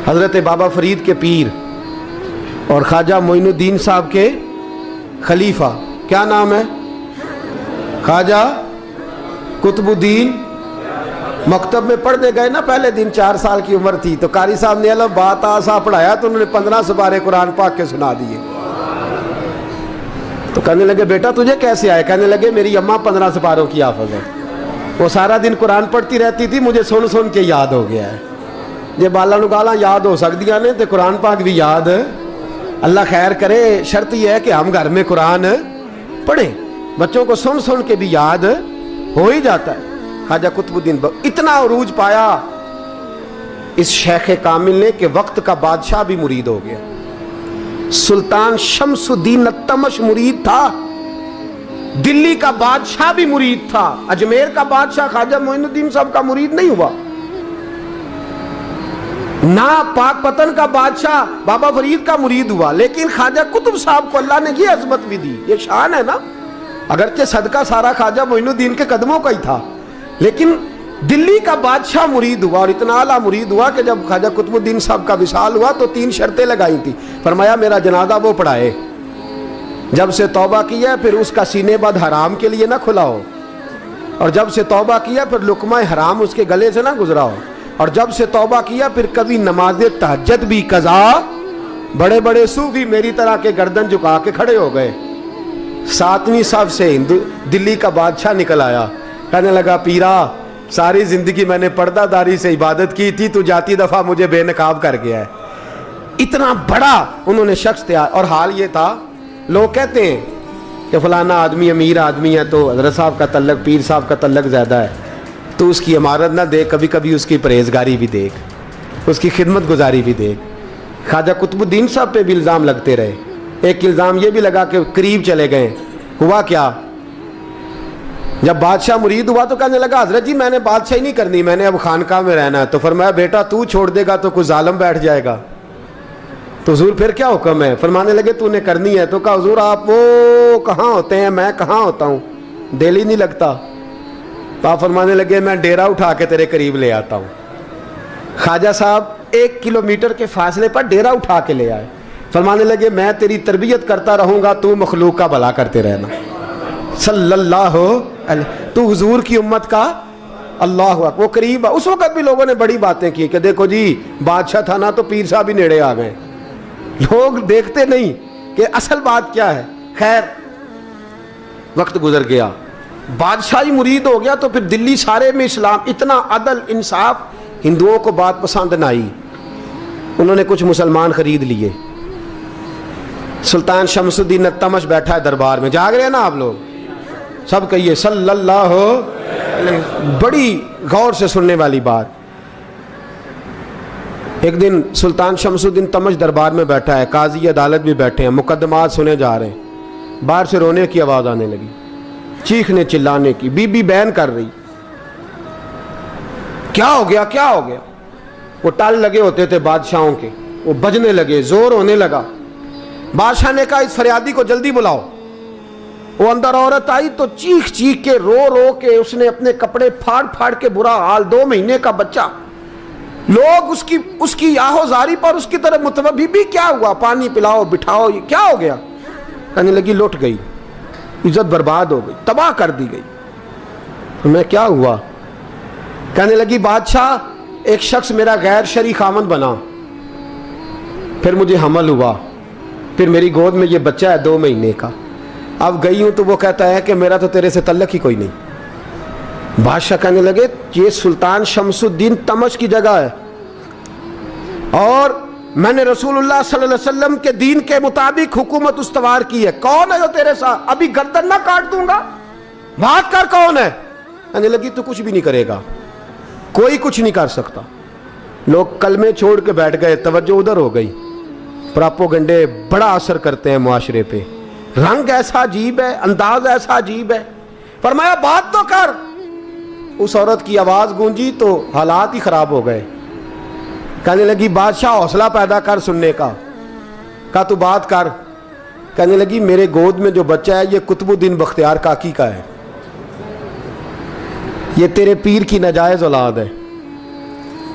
حضرت بابا فرید کے پیر اور خواجہ معین الدین صاحب کے خلیفہ، کیا نام ہے؟ خواجہ قطب الدین۔ مکتب میں پڑھنے گئے نا، پہلے دن 4 سال کی عمر تھی تو قاری صاحب نے الف با تا سا پڑھایا تو انہوں نے 15 سپارے قرآن پاک کے سنا دیے۔ تو کہنے لگے بیٹا تجھے کیسے آئے؟ کہنے لگے میری اماں 15 سپاروں کی حافظ ہے، وہ سارا دن قرآن پڑھتی رہتی تھی، مجھے سن سن کے یاد ہو گیا ہے۔ جے بالا نو گالاں یاد ہو سکدیاں نے تے قرآن پاک بھی یاد، اللہ خیر کرے۔ شرط یہ ہے کہ ہم گھر میں قرآن پڑھیں، بچوں کو سن سن کے بھی یاد ہو ہی جاتا ہے۔ خواجہ قطب الدین اتنا عروج پایا اس شیخ کامل نے کہ وقت کا بادشاہ بھی مرید ہو گیا۔ سلطان شمس الدین التمش مرید تھا، دلی کا بادشاہ بھی مرید تھا، اجمیر کا بادشاہ خواجہ معین الدین صاحب کا مرید نہیں ہوا، نہ پاک پتن کا بادشاہ بابا فرید کا مرید ہوا، لیکن خواجہ قطب صاحب کو اللہ نے یہ عظمت بھی دی۔ یہ شان ہے نا، اگرچہ صدقہ سارا خواجہ معین الدین کے قدموں کا ہی تھا، لیکن دلی کا بادشاہ مرید ہوا، اور اتنا اعلیٰ مرید ہوا کہ جب خواجہ قطب الدین صاحب کا وصال ہوا تو 3 شرطیں لگائی تھی۔ فرمایا میرا جنازہ وہ پڑھائے، جب سے توبہ کیا پھر اس کا سینے بد حرام کے لیے نہ کھلا ہو، اور جب سے توبہ کیا پھر لقمہ حرام اس کے گلے سے نہ گزرا ہو، اور جب سے توبہ کیا پھر کبھی نماز تہجد بھی قضا۔ بڑے بڑے صوفی میری طرح کے گردن جھکا کے کھڑے ہو گئے۔ 7ویں صف سے دلی کا بادشاہ نکل آیا، کہنے لگا پیرا ساری زندگی میں نے پردہ داری سے عبادت کی تھی، تو جاتی دفعہ مجھے بے نقاب کر گیا ہے۔ اتنا بڑا انہوں نے شخص تھا، اور حال یہ تھا لوگ کہتے ہیں کہ فلانا آدمی امیر آدمی ہے تو حضرت صاحب کا تعلق، پیر صاحب کا تعلق زیادہ ہے، تو اس کی عمارت نہ دیکھ، کبھی کبھی اس کی پرہیزگاری بھی دیکھ، اس کی خدمت گزاری بھی دیکھ۔ خواجہ قطب الدین صاحب پہ بھی الزام لگتے رہے۔ ایک الزام یہ بھی لگا کہ قریب چلے گئے۔ ہوا کیا؟ جب بادشاہ مرید ہوا تو کہنے لگا حضرت جی میں نے بادشاہی نہیں کرنی، میں نے اب خانقاہ میں رہنا ہے۔ تو فرمایا بیٹا تو چھوڑ دے گا تو کوئی ظالم بیٹھ جائے گا، تو حضور پھر کیا حکم ہے؟ فرمانے لگے تو نے کرنی ہے۔ تو کہا حضور آپ وہ کہاں ہوتے ہیں، میں کہاں ہوتا ہوں، دل ہی نہیں لگتا۔ تو آپ فرمانے لگے میں ڈیرا اٹھا کے تیرے قریب لے آتا ہوں۔ خواجہ صاحب 1 کلومیٹر کے فاصلے پر ڈیرا اٹھا کے لے آئے۔ فرمانے لگے میں تیری تربیت کرتا رہوں گا، تو مخلوق کا بھلا کرتے رہنا۔ صلی اللہ علیہ، تو حضور کی امت کا اللہ اکبر۔ وہ قریب، اس وقت بھی لوگوں نے بڑی باتیں کی کہ دیکھو جی بادشاہ تھا نا تو پیر صاحب ہی نیڑے آ گئے۔ لوگ دیکھتے نہیں کہ اصل بات کیا ہے۔ خیر وقت گزر گیا، بادشاہی مرید ہو گیا، تو پھر دلی سارے میں اسلام، اتنا عدل انصاف، ہندوؤں کو بات پسند نہ آئی، انہوں نے کچھ مسلمان خرید لیے۔ سلطان شمس الدین التمش بیٹھا ہے دربار میں، جاگ رہے ہیں نا آپ لوگ؟ سب کہیے صلی اللہ علیہ۔ بڑی غور سے سننے والی بات۔ ایک دن سلطان شمس الدین تمش دربار میں بیٹھا ہے، قاضی عدالت بھی بیٹھے ہیں، مقدمات سنے جا رہے ہیں۔ باہر سے رونے کی آواز آنے لگی، چیخنے چلانے کی، بی بی بیان کر رہی۔ کیا ہو گیا کیا ہو گیا؟ وہ ٹال لگے ہوتے تھے بادشاہوں کے، وہ بجنے لگے، زور ہونے لگا۔ بادشاہ نے کہا اس فریادی کو جلدی بلاؤ۔ وہ اندر عورت آئی تو چیخ چیخ کے رو رو کے اس نے اپنے کپڑے پھاڑ پھاڑ کے، برا حال، 2 مہینے کا بچہ، لوگ اس کی آہو زاری پر اس کی طرف متوجہ۔ بھی کیا ہوا؟ پانی پلاؤ، بٹھاؤ، یہ کیا ہو گیا؟ کہنے لگی لٹ گئی، عزت برباد ہو گئی، تباہ کر دی گئی۔ میں کیا ہوا؟ کہنے لگی بادشاہ ایک شخص میرا غیر شرعی خاوند بنا، پھر مجھے حمل ہوا، پھر میری گود میں یہ بچہ ہے 2 مہینے کا، اب گئی ہوں تو وہ کہتا ہے کہ میرا تو تیرے سے تعلق ہی کوئی نہیں۔ بادشاہ کہنے لگے یہ سلطان شمس الدین تمش کی جگہ ہے، اور میں نے رسول اللہ صلی اللہ علیہ وسلم کے دین کے مطابق حکومت استوار کی ہے، کون ہے جو تیرے ساتھ؟ ابھی گردن نہ کاٹ دوں گا، بات کر کون ہے؟ کہنے لگی تو کچھ بھی نہیں کرے گا، کوئی کچھ نہیں کر سکتا۔ لوگ کلمے چھوڑ کے بیٹھ گئے، توجہ ادھر ہو گئی۔ پراپوگنڈے بڑا اثر کرتے ہیں معاشرے پہ، رنگ ایسا عجیب ہے، انداز ایسا عجیب ہے۔ فرمایا بات تو کر۔ اس عورت کی آواز گونجی تو حالات ہی خراب ہو گئے۔ کہنے لگی بادشاہ حوصلہ پیدا کر سننے کا۔ کہا تو بات کر۔ کہنے لگی میرے گود میں جو بچہ ہے یہ قطب الدین بختیار کاکی کا ہے، یہ تیرے پیر کی ناجائز اولاد ہے۔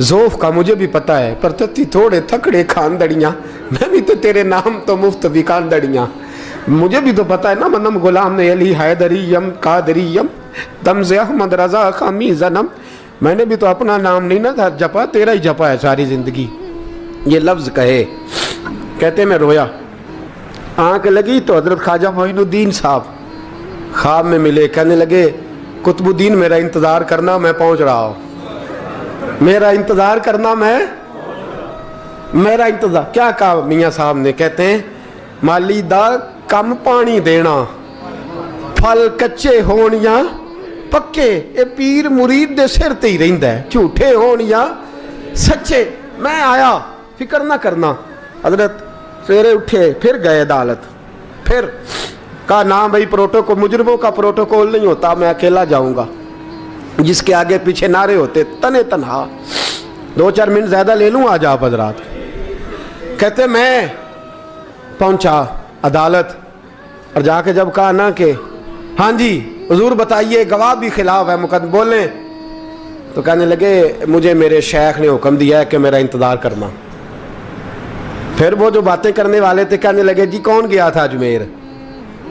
ذوف کا مجھے بھی پتہ ہے، پر تتی تھوڑے تھکڑے خاندڑیاں، میں بھی تو تیرے نام تو مفت بھی خاندڑیاں، مجھے بھی تو پتہ ہے نا، منم غلام نے علی حیدریم قادریم تمز احمد رضا خامی زنم، میں نے بھی تو اپنا نام نہیں نہ جپا، تیرا ہی جپا ہے ساری زندگی۔ یہ لفظ کہے، کہتے میں رویا، آنکھ لگی تو حضرت خواجہ معین الدین صاحب خواب میں ملے، کہنے لگے قطب الدین میرا انتظار کرنا، میں پہنچ رہا ہوں، میرا انتظار کرنا، میرا انتظار۔ کیا کہا میاں صاحب نے؟ کہتے ہیں مالی دا کم پانی دینا، پھل کچے ہون یا پکے، اے پیر مرید دے سر تے ہی رہندا ہے، جھوٹے ہون یا سچے۔ میں آیا، فکر نہ کرنا۔ حضرت سویرے اٹھے، پھر گئے عدالت، پھر کہا نہ بھائی پروٹوکول، مجرموں کا پروٹوکول نہیں ہوتا، میں اکیلا جاؤں گا، جس کے آگے پیچھے نعرے ہوتے تنے تنہا، 2-4 منٹ زیادہ لے لوں آج آپ حضرات۔ کہتے میں پہنچا عدالت، اور جا کے جب کہا نا کہ ہاں جی حضور بتائیے، گواہ بھی خلاف ہے، مقدم بولیں، تو کہنے لگے مجھے میرے شیخ نے حکم دیا ہے کہ میرا انتظار کرنا۔ پھر وہ جو باتیں کرنے والے تھے کہنے لگے جی کون گیا تھا اجمیر،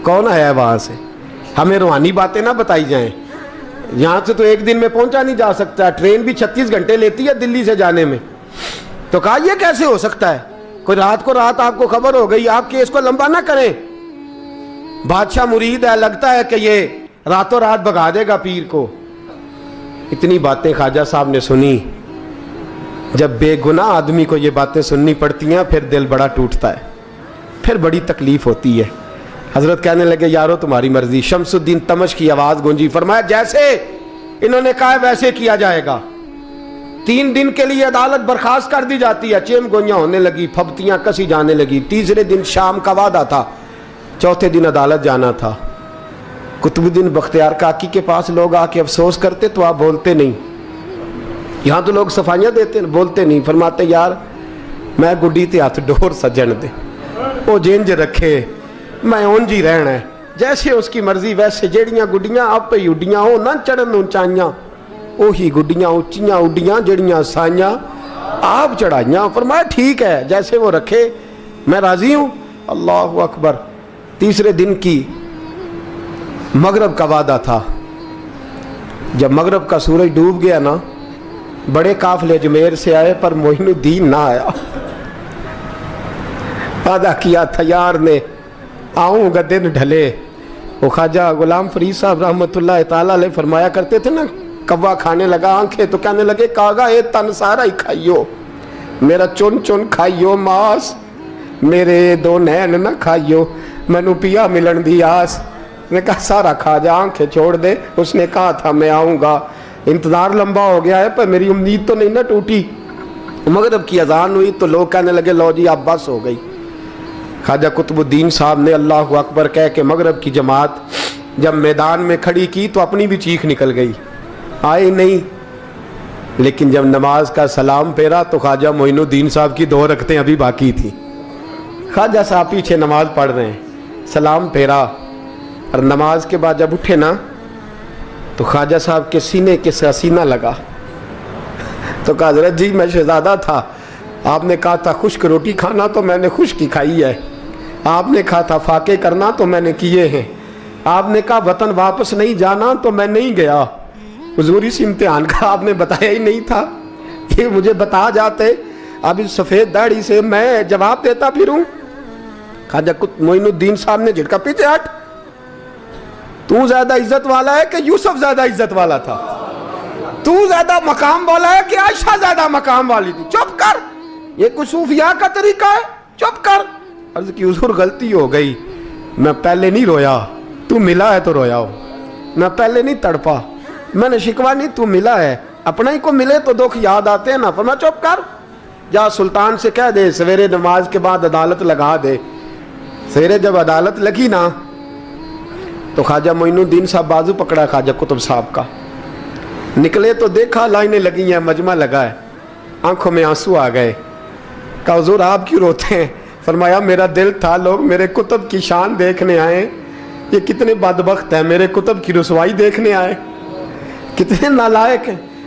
کون آیا ہے وہاں سے، ہمیں روحانی باتیں نہ بتائی جائیں، یہاں سے تو ایک دن میں پہنچا نہیں جا سکتا، ٹرین بھی 36 گھنٹے لیتی ہے دلی سے جانے میں۔ تو کہا یہ کیسے ہو سکتا ہے، کوئی رات کو رات آپ کو خبر ہو گئی، آپ کیس کو لمبا نہ کریں، بادشاہ مرید ہے، لگتا ہے کہ یہ راتوں رات بھگا دے گا پیر کو۔ اتنی باتیں خواجہ صاحب نے سنی۔ جب بے گناہ آدمی کو یہ باتیں سننی پڑتی ہیں پھر دل بڑا ٹوٹتا ہے، پھر بڑی تکلیف ہوتی ہے۔ حضرت کہنے لگے یارو تمہاری مرضی۔ شمس الدین تمش کی آواز گونجی، فرمایا جیسے انہوں نے کہا ویسے کیا جائے گا۔ 3 دن کے لیے عدالت برخاست کر دی جاتی ہے۔ چیم گوئیاں ہونے لگی، پھبتیاں کسی جانے لگی۔ تیسرے دن شام کا وعدہ تھا، چوتھے دن عدالت جانا تھا۔ قطب الدین بختیار کاکی کے پاس لوگ آ کے افسوس کرتے تو آپ بولتے نہیں، یہاں تو لوگ صفائیاں دیتے بولتے نہیں، فرماتے یار میں گڈی تے ہاتھ ڈور سجن دے، وہ جینج رکھے، میں اونج ہی رہنا ہے، جیسے اس کی مرضی ویسے، جیڑیاں گڈیاں آپ پہ اڈیاں ہو نہ چڑھن اونچائیاں، وہی گڈیاں اونچیاں اڈیاں جیڑیاں سائیاں آپ چڑھائیاں۔ فرمایا ٹھیک ہے جیسے وہ رکھے، میں راضی ہوں۔ اللہ اکبر۔ تیسرے دن کی مغرب کا وعدہ تھا، جب مغرب کا سورج ڈوب گیا نا، بڑے قافلے اجمیر سے آئے پر معین الدین نہ آیا۔ وعدہ کیا تھا یار نے، آؤں گا دن ڈھلے۔ وہ خواجہ غلام فرید صاحب رحمۃ اللہ تعالیٰ علیہ فرمایا کرتے تھے نا، کوا کھانے لگا آنکھیں تو کہنے لگے کاغا اے تن سارا ہی کھائیو، میرا چن چن کھائیو ماس، میرے 2 نین نہ کھائیو، مینو پیا ملن دی آس۔ نے کہا سارا کھا جا، آنکھیں چھوڑ دے۔ اس نے کہا تھا میں آؤں گا، انتظار لمبا ہو گیا ہے پر میری امید تو نہیں نہ ٹوٹی۔ مغرب کی اذان ہوئی تو لوگ کہنے لگے لو جی اب بس ہو گئی۔ خواجہ قطب الدین صاحب نے اللہ اکبر کہہ کے مغرب کی جماعت جب میدان میں کھڑی کی تو اپنی بھی چیخ نکل گئی، آئے نہیں۔ لیکن جب نماز کا سلام پھیرا تو خواجہ معین الدین صاحب کی 2 رکعتیں ابھی باقی تھیں۔ خواجہ صاحب پیچھے نماز پڑھ رہے ہیں، سلام پھیرا، اور نماز کے بعد جب اٹھے نا تو خواجہ صاحب کے سینے کے سینہ لگا تو کہا حضرت جی میں شہزادہ تھا، آپ نے کہا تھا خشک روٹی کھانا تو میں نے خشک کی کھائی ہے، آپ نے کہا تھا فاقے کرنا تو میں نے کیے ہیں، آپ نے کہا وطن واپس نہیں جانا تو میں نہیں گیا۔ حضور اس امتحان کا آپ نے بتایا ہی نہیں تھا، یہ مجھے بتا جاتے، اب اس سفید داڑھی سے میں جواب دیتا پھروں۔ خواجہ معین الدین صاحب نے جھٹکا، پیچھے ہٹ، تو زیادہ عزت والا ہے کہ یوسف زیادہ عزت والا تھا؟ تو زیادہ مقام والا ہے کہ عائشہ زیادہ مقام والی تھی؟ چپ کر، یہ کوئی صوفیاء کا طریقہ ہے؟ چپ کر۔ عرض کی حضور غلطی ہو گئی، میں پہلے نہیں رویا، تو ملا ہے تو رویا ہو، میں پہلے نہیں تڑپا، میں نے شکوا نہیں، تو ملا ہے، اپنا ہی کو ملے تو دکھ یاد آتے ہیں نا۔ فرمایا چپ کر، جا سلطان سے کہہ دے سویرے نماز کے بعد عدالت لگا دے۔ سویرے جب عدالت لگی نا تو خواجہ معین الدین صاحب بازو پکڑا خواجہ قطب صاحب کا، نکلے تو دیکھا لائنیں لگی ہیں، مجمع لگا ہے، آنکھوں میں آنسو آ گئے۔ کہا حضور آپ کیوں روتے ہیں؟ فرمایا میرا دل تھا لوگ میرے کتب کی شان دیکھنے آئے، یہ کتنے بدبخت ہیں، میرے کتب کی رسوائی دیکھنے آئے، کتنے نالائق ہیں۔